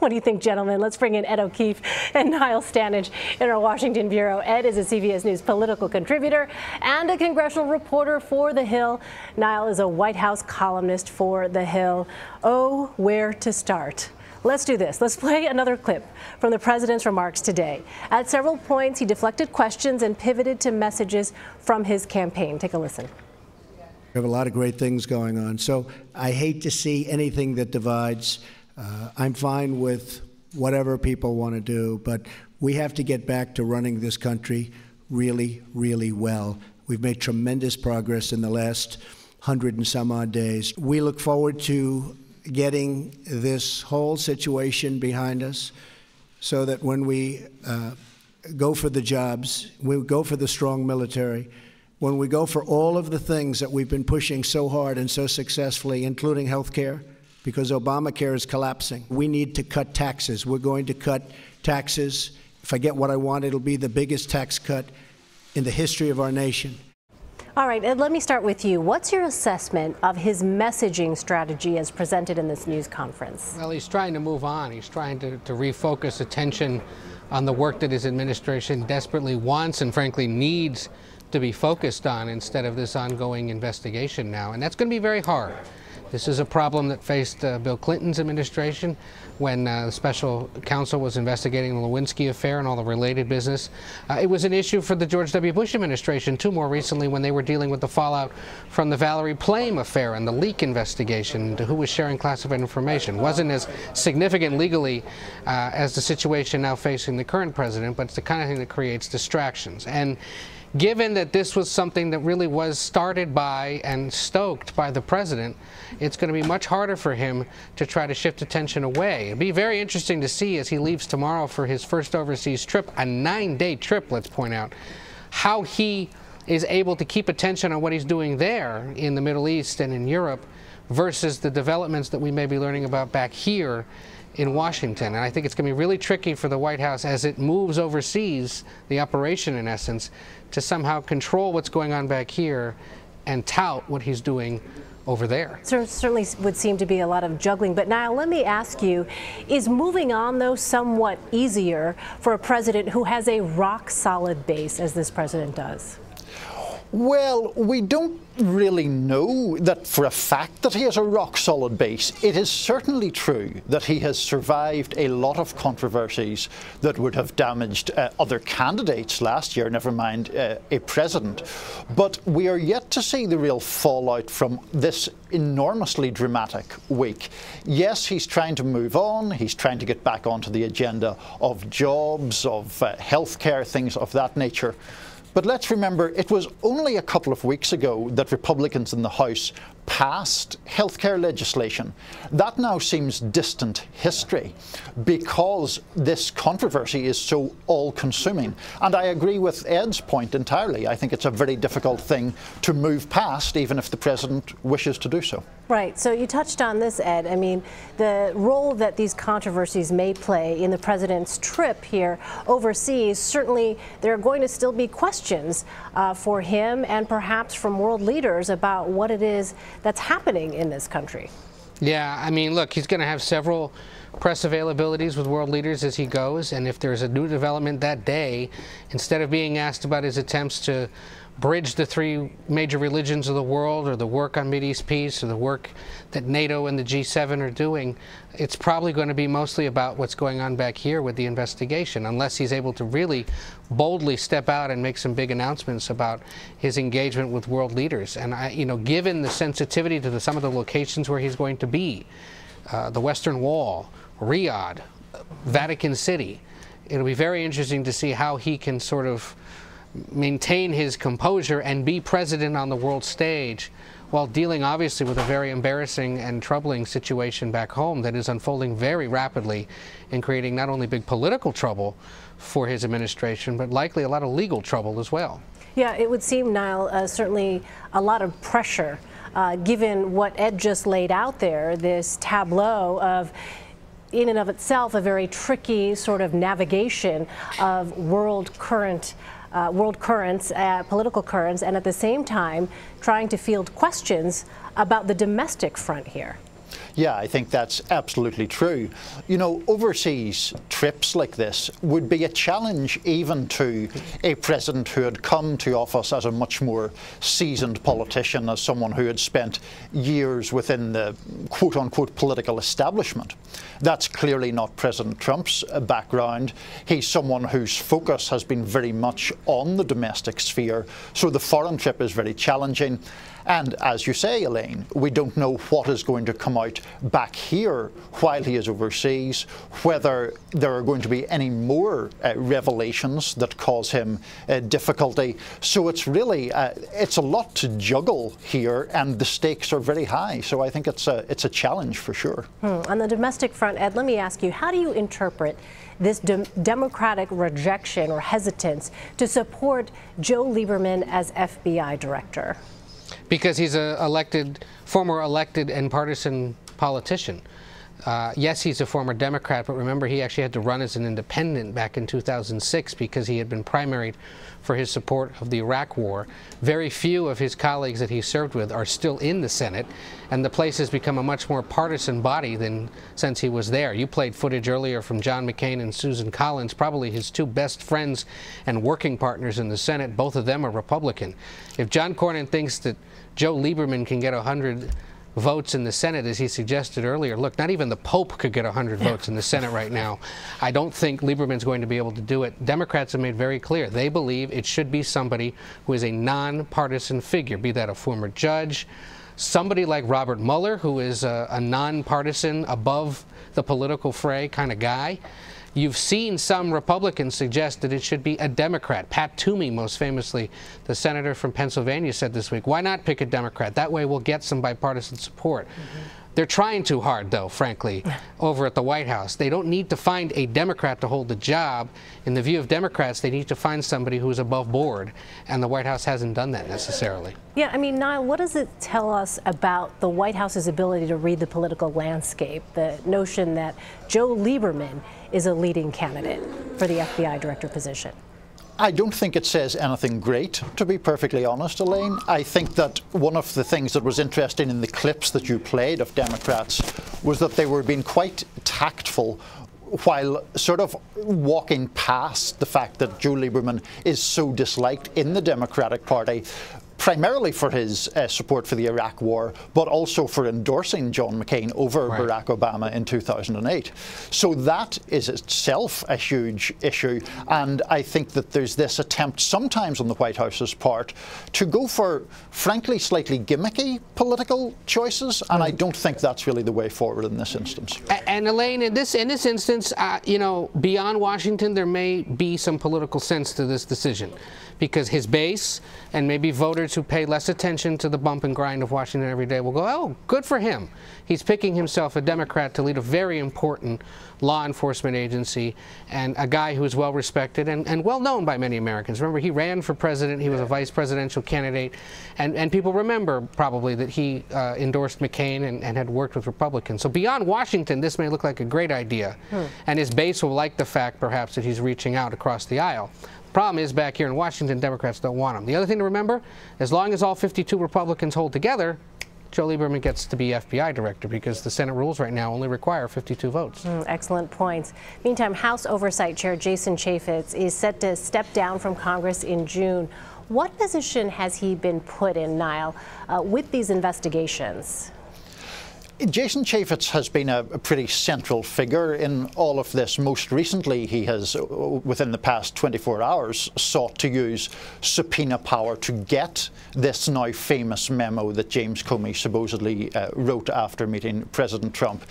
What do you think, gentlemen? Let's bring in Ed O'Keefe and Niall Stanage in our Washington bureau. Ed is a CBS News political contributor and a congressional reporter for The Hill. Niall is a White House columnist for The Hill. Oh, where to start? Let's do this. Let's play another clip from the president's remarks today. At several points, he deflected questions and pivoted to messages from his campaign. Take a listen. We have a lot of great things going on, so I hate to see anything that divides. I'm fine with whatever people want to do, but we have to get back to running this country really, really well. We've made tremendous progress in the last 100 and some odd days. We look forward to getting this whole situation behind us so that when we go for the jobs, we go for the strong military, when we go for all of the things that we've been pushing so hard and so successfully, including health care, because Obamacare is collapsing. We need to cut taxes. We're going to cut taxes. If I get what I want, it'll be the biggest tax cut in the history of our nation. All right, Ed, let me start with you. What's your assessment of his messaging strategy as presented in this news conference? Well, he's trying to move on. He's trying to refocus attention on the work that his administration desperately wants and frankly needs to be focused on instead of this ongoing investigation now. And that's going to be very hard. This is a problem that faced Bill Clinton's administration when the special counsel was investigating the Lewinsky affair and all the related business. It was an issue for the George W. Bush administration, too, more recently when they were dealing with the fallout from the Valerie Plame affair and the leak investigation into who was sharing classified information. Wasn't as significant legally as the situation now facing the current president, but it's the kind of thing that creates distractions. And given that this was something that really was started by and stoked by the president, it's going to be much harder for him to try to shift attention away. It'll be very interesting to see as he leaves tomorrow for his first overseas trip, a 9-day trip, let's point out, how he is able to keep attention on what he's doing there in the Middle East and in Europe versus the developments that we may be learning about back here in Washington. And I think it's going to be really tricky for the White House as it moves overseas, the operation in essence, to somehow control what's going on back here and tout what he's doing over there. Certainly would seem to be a lot of juggling. But now let me ask you, is moving on, though, somewhat easier for a president who has a rock-solid base, as this president does? Well, we don't really know that for a fact that he has a rock-solid base. It is certainly true that he has survived a lot of controversies that would have damaged other candidates last year, never mind a president. But we are yet to see the real fallout from this enormously dramatic week. Yes, he's trying to move on. He's trying to get back onto the agenda of jobs, of healthcare, things of that nature. But let's remember, it was only a couple of weeks ago that Republicans in the House passed healthcare legislation. That now seems distant history because this controversy is so all-consuming. And I agree with Ed's point entirely. I think it's a very difficult thing to move past, even if the president wishes to do so. Right. So you touched on this, Ed. I mean, the role that these controversies may play in the president's trip here overseas, certainly there are going to still be questions for him and perhaps from world leaders about what it is that's happening in this country. Yeah, I mean, look, he's going to have several press availabilities with world leaders as he goes, and if there's a new development that day, instead of being asked about his attempts to bridge the three major religions of the world or the work on Mideast peace or the work that NATO and the G7 are doing, it's probably going to be mostly about what's going on back here with the investigation, unless he's able to really boldly step out and make some big announcements about his engagement with world leaders. And given the sensitivity to some of the locations where he's going to be, the Western Wall, Riyadh, Vatican City, it'll be very interesting to see how he can sort of maintain his composure and be president on the world stage while dealing obviously with a very embarrassing and troubling situation back home that is unfolding very rapidly and creating not only big political trouble for his administration, but likely a lot of legal trouble as well. Yeah, it would seem, Niall, certainly a lot of pressure given what Ed just laid out there, this tableau of, in and of itself, a very tricky sort of navigation of world currents, political currents, and at the same time trying to field questions about the domestic front here. Yeah, I think that's absolutely true. You know, overseas trips like this would be a challenge even to a president who had come to office as a much more seasoned politician, as someone who had spent years within the quote-unquote political establishment. That's clearly not President Trump's background. He's someone whose focus has been very much on the domestic sphere, so the foreign trip is very challenging. And as you say, Elaine, we don't know what is going to come out back here while he is overseas, whether there are going to be any more revelations that cause him difficulty. So it's really, it's a lot to juggle here, and the stakes are very high. So I think it's a challenge for sure. On the domestic front, Ed, let me ask you, how do you interpret this Democratic rejection or hesitance to support Joe Lieberman as FBI director? Because he's a former elected and partisan politician. Yes, he's a former Democrat, but remember, he actually had to run as an independent back in 2006 because he had been primaried for his support of the Iraq War. Very few of his colleagues that he served with are still in the Senate, and the place has become a much more partisan body than since he was there. You played footage earlier from John McCain and Susan Collins, probably his two best friends and working partners in the Senate. Both of them are Republican. If John Cornyn thinks that Joe Lieberman can get 100 votes in the Senate, as he suggested earlier. Look, not even the Pope could get 100 votes in the Senate right now. I don't think Lieberman's going to be able to do it. Democrats have made very clear they believe it should be somebody who is a nonpartisan figure, be that a former judge, somebody like Robert Mueller, who is a nonpartisan, above the political fray kind of guy. You've seen some Republicans suggest that it should be a Democrat. Pat Toomey, most famously, the senator from Pennsylvania, said this week, why not pick a Democrat? That way we'll get some bipartisan support. They're trying too hard, though, frankly, over at the White House. They don't need to find a Democrat to hold the job. In the view of Democrats, they need to find somebody who is above board, and the White House hasn't done that necessarily. Yeah, I mean, Niall, what does it tell us about the White House's ability to read the political landscape, the notion that Joe Lieberman is a leading candidate for the FBI director position? I don't think it says anything great, to be perfectly honest, Elaine. I think that one of the things that was interesting in the clips that you played of Democrats was that they were being quite tactful while sort of walking past the fact that Joe Lieberman is so disliked in the Democratic Party, primarily for his support for the Iraq War, but also for endorsing John McCain over Barack Obama in 2008. So that is itself a huge issue, and I think that there's this attempt sometimes on the White House's part to go for, frankly, slightly gimmicky political choices, and I don't think that's really the way forward in this instance. And Elaine, in this instance, you know, beyond Washington, there may be some political sense to this decision, because his base and maybe voters who pay less attention to the bump and grind of Washington every day will go, oh, good for him. He's picking himself a Democrat to lead a very important law enforcement agency, and a guy who is well respected and well known by many Americans. Remember, he ran for president, he was a vice presidential candidate, and people remember probably that he endorsed McCain and had worked with Republicans. So beyond Washington, this may look like a great idea, and his base will like the fact perhaps that he's reaching out across the aisle. Problem is, back here in Washington, Democrats don't want him. The other thing to remember, as long as all 52 Republicans hold together, Joe Lieberman gets to be FBI director, because the Senate rules right now only require 52 votes. Excellent points. Meantime, House Oversight Chair Jason Chaffetz is set to step down from Congress in June. What position has he been put in, Niall, with these investigations? Jason Chaffetz has been a pretty central figure in all of this. Most recently, he has, within the past 24 hours, sought to use subpoena power to get this now famous memo that James Comey supposedly wrote after meeting President Trump.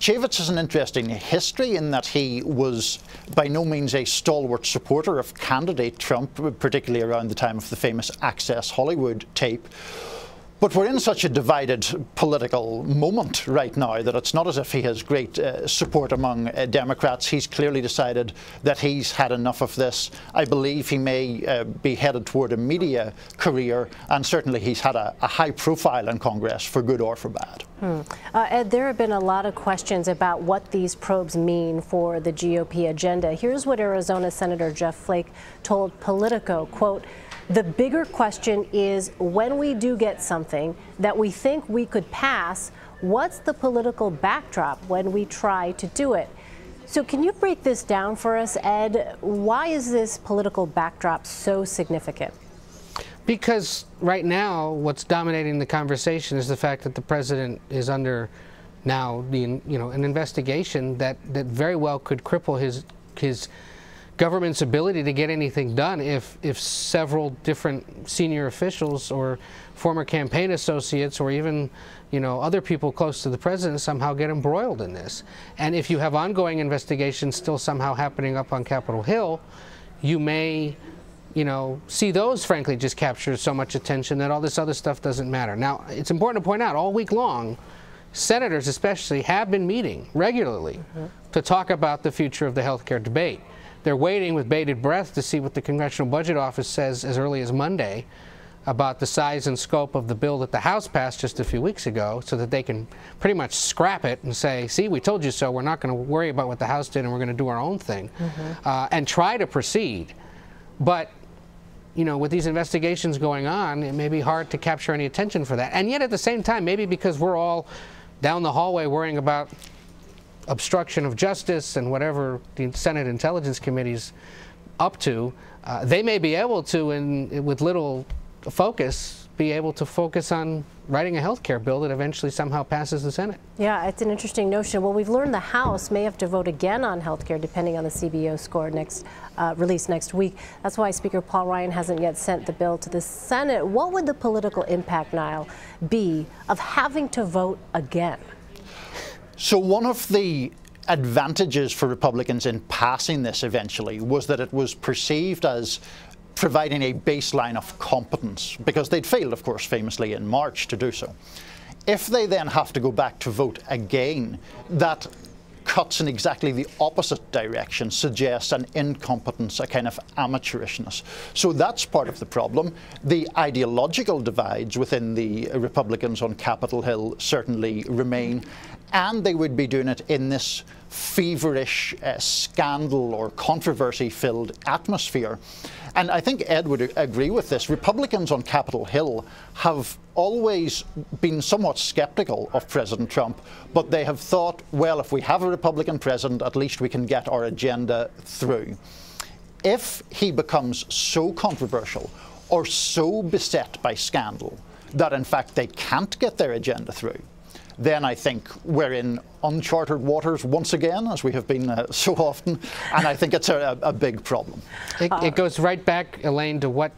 Chaffetz has an interesting history in that he was by no means a stalwart supporter of candidate Trump, particularly around the time of the famous Access Hollywood tape. But we're in such a divided political moment right now that it's not as if he has great support among Democrats. He's clearly decided that he's had enough of this. I believe he may be headed toward a media career, and certainly he's had a high profile in Congress, for good or for bad. Ed, there have been a lot of questions about what these probes mean for the GOP agenda. Here's what Arizona Senator Jeff Flake told Politico, quote, "The bigger question is, when we do get something that we think we could pass, what's the political backdrop when we try to do it? So can you break this down for us, Ed? Why is this political backdrop so significant? Because right now, what's dominating the conversation is the fact that the president is under now an investigation that very well could cripple his government's ability to get anything done if several different senior officials or former campaign associates or even other people close to the president somehow get embroiled in this. And if you have ongoing investigations still somehow happening up on Capitol Hill, you may see those, frankly, just capture so much attention that all this other stuff doesn't matter. Now, it's important to point out, all week long, senators especially have been meeting regularly to talk about the future of the health care debate. They're waiting with bated breath to see what the Congressional Budget Office says as early as Monday about the size and scope of the bill that the House passed just a few weeks ago, so that they can pretty much scrap it and say, see, we told you so, we're not going to worry about what the House did and we're going to do our own thing, and try to proceed. But with these investigations going on, it may be hard to capture any attention for that. And yet at the same time, maybe because we're all down the hallway worrying about obstruction of justice and whatever the Senate Intelligence Committee's up to, they may be able to, with little focus, be able to focus on writing a health care bill that eventually somehow passes the Senate. Yeah, it's an interesting notion. Well, we've learned the House may have to vote again on health care depending on the CBO score released next week. That's why Speaker Paul Ryan hasn't yet sent the bill to the Senate. What would the political impact, Niall, be of having to vote again? So one of the advantages for Republicans in passing this eventually was that it was perceived as providing a baseline of competence, because they'd failed, of course, famously in March to do so. If they then have to go back to vote again, that cuts in exactly the opposite direction, suggests an incompetence, a kind of amateurishness. So that's part of the problem. The ideological divides within the Republicans on Capitol Hill certainly remain, and they would be doing it in this feverish scandal or controversy-filled atmosphere. And I think Ed would agree with this. Republicans on Capitol Hill have always been somewhat skeptical of President Trump, but they have thought, well, if we have a Republican president, at least we can get our agenda through. If he becomes so controversial or so beset by scandal that, in fact, they can't get their agenda through, then I think we're in uncharted waters once again, as we have been so often, and I think it's a big problem. It goes right back, Elaine, to what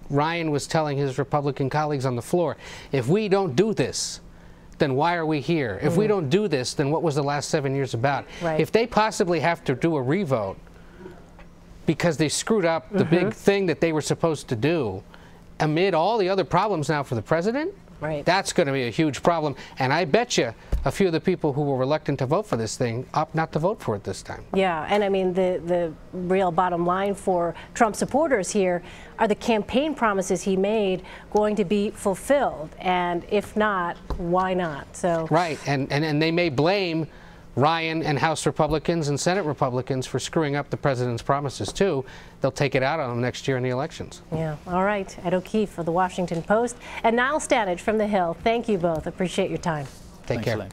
Ryan was telling his Republican colleagues on the floor. If we don't do this, then why are we here? If we don't do this, then what was the last 7 years about? Right. If they possibly have to do a revote because they screwed up the big thing that they were supposed to do, amid all the other problems now for the president, right, that's going to be a huge problem. And I bet you a few of the people who were reluctant to vote for this thing opt not to vote for it this time. Yeah, and I mean, the real bottom line for Trump supporters here, are the campaign promises he made going to be fulfilled? And if not, why not? So right, and they may blame Ryan and House Republicans and Senate Republicans for screwing up the president's promises too. They'll take it out on them next year in the elections. Yeah, all right. Ed O'Keefe for the Washington Post and Niall Stanage from The Hill. Thank you both. Appreciate your time. Take care. Elaine.